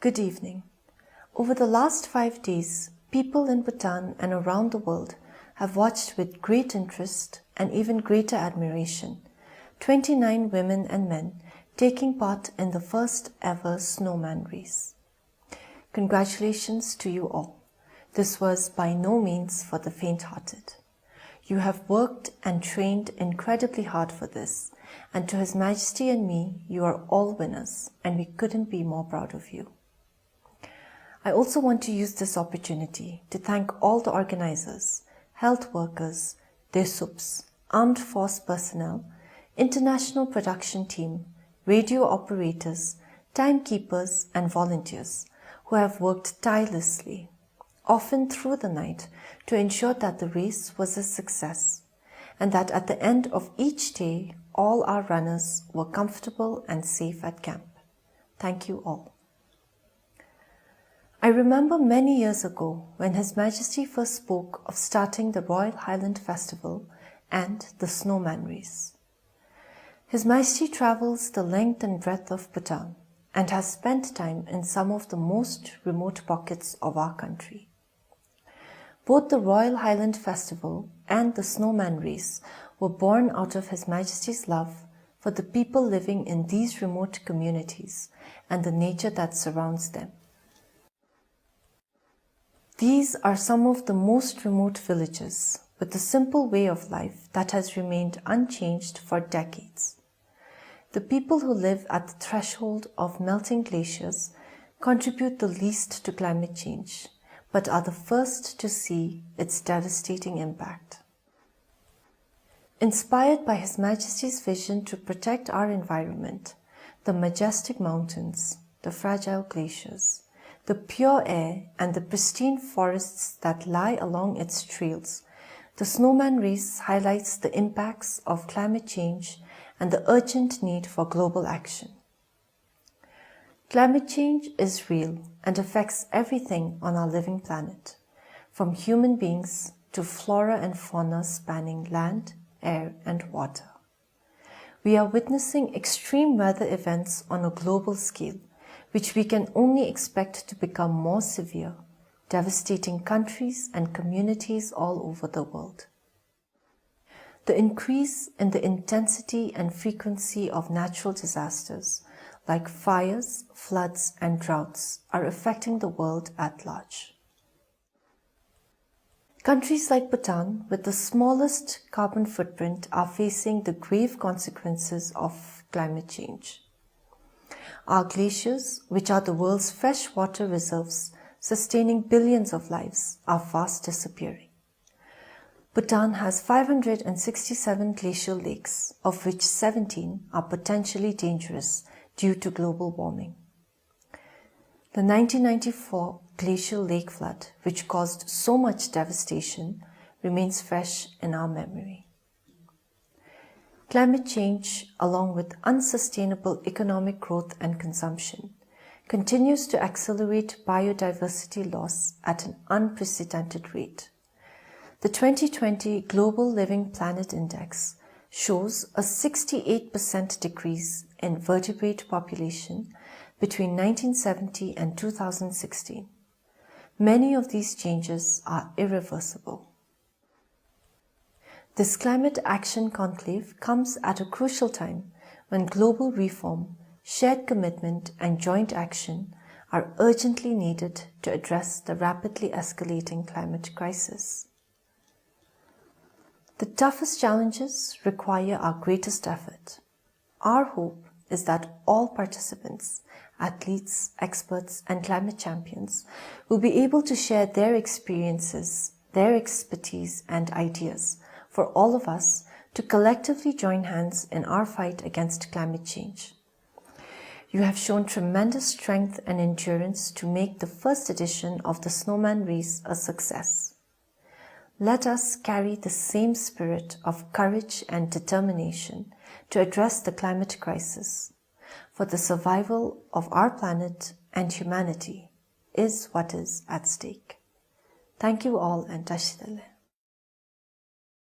Good evening. Over the last 5 days, people in Bhutan and around the world have watched with great interest and even greater admiration 29 women and men taking part in the first ever Snowman Race. Congratulations to you all. This was by no means for the faint-hearted. You have worked and trained incredibly hard for this, and to His Majesty and me, you are all winners, and we couldn't be more proud of you. I also want to use this opportunity to thank all the organizers, health workers, their subs, armed force personnel, international production team, radio operators, timekeepers, and volunteers who have worked tirelessly, often through the night, to ensure that the race was a success, and that at the end of each day, all our runners were comfortable and safe at camp. Thank you all. I remember many years ago when His Majesty first spoke of starting the Royal Highland Festival and the Snowman Race. His Majesty travels the length and breadth of Bhutan and has spent time in some of the most remote pockets of our country. Both the Royal Highland Festival and the Snowman Race were born out of His Majesty's love for the people living in these remote communities and the nature that surrounds them. These are some of the most remote villages with a simple way of life that has remained unchanged for decades. The people who live at the threshold of melting glaciers contribute the least to climate change, but are the first to see its devastating impact. Inspired by His Majesty's vision to protect our environment, the majestic mountains, the fragile glaciers, the pure air and the pristine forests that lie along its trails, the Snowman Race highlights the impacts of climate change and the urgent need for global action. Climate change is real and affects everything on our living planet, from human beings to flora and fauna spanning land, air, and water. We are witnessing extreme weather events on a global scale, which we can only expect to become more severe, devastating countries and communities all over the world. The increase in the intensity and frequency of natural disasters like fires, floods, and droughts are affecting the world at large. Countries like Bhutan, with the smallest carbon footprint, are facing the grave consequences of climate change. Our glaciers, which are the world's freshwater reserves, sustaining billions of lives, are fast disappearing. Bhutan has 567 glacial lakes, of which 17 are potentially dangerous due to global warming. The 1994 glacial lake flood, which caused so much devastation, remains fresh in our memory. Climate change, along with unsustainable economic growth and consumption, continues to accelerate biodiversity loss at an unprecedented rate. The 2020 Global Living Planet Index shows a 68% decrease in vertebrate population between 1970 and 2016. Many of these changes are irreversible. This Climate Action Conclave comes at a crucial time when global reform, shared commitment, and joint action are urgently needed to address the rapidly escalating climate crisis. The toughest challenges require our greatest effort. Our hope is that all participants, athletes, experts, and climate champions will be able to share their experiences, their expertise, and ideas for all of us to collectively join hands in our fight against climate change. You have shown tremendous strength and endurance to make the first edition of the Snowman Race a success. Let us carry the same spirit of courage and determination to address the climate crisis, for the survival of our planet and humanity is what is at stake. Thank you all and Tashidale.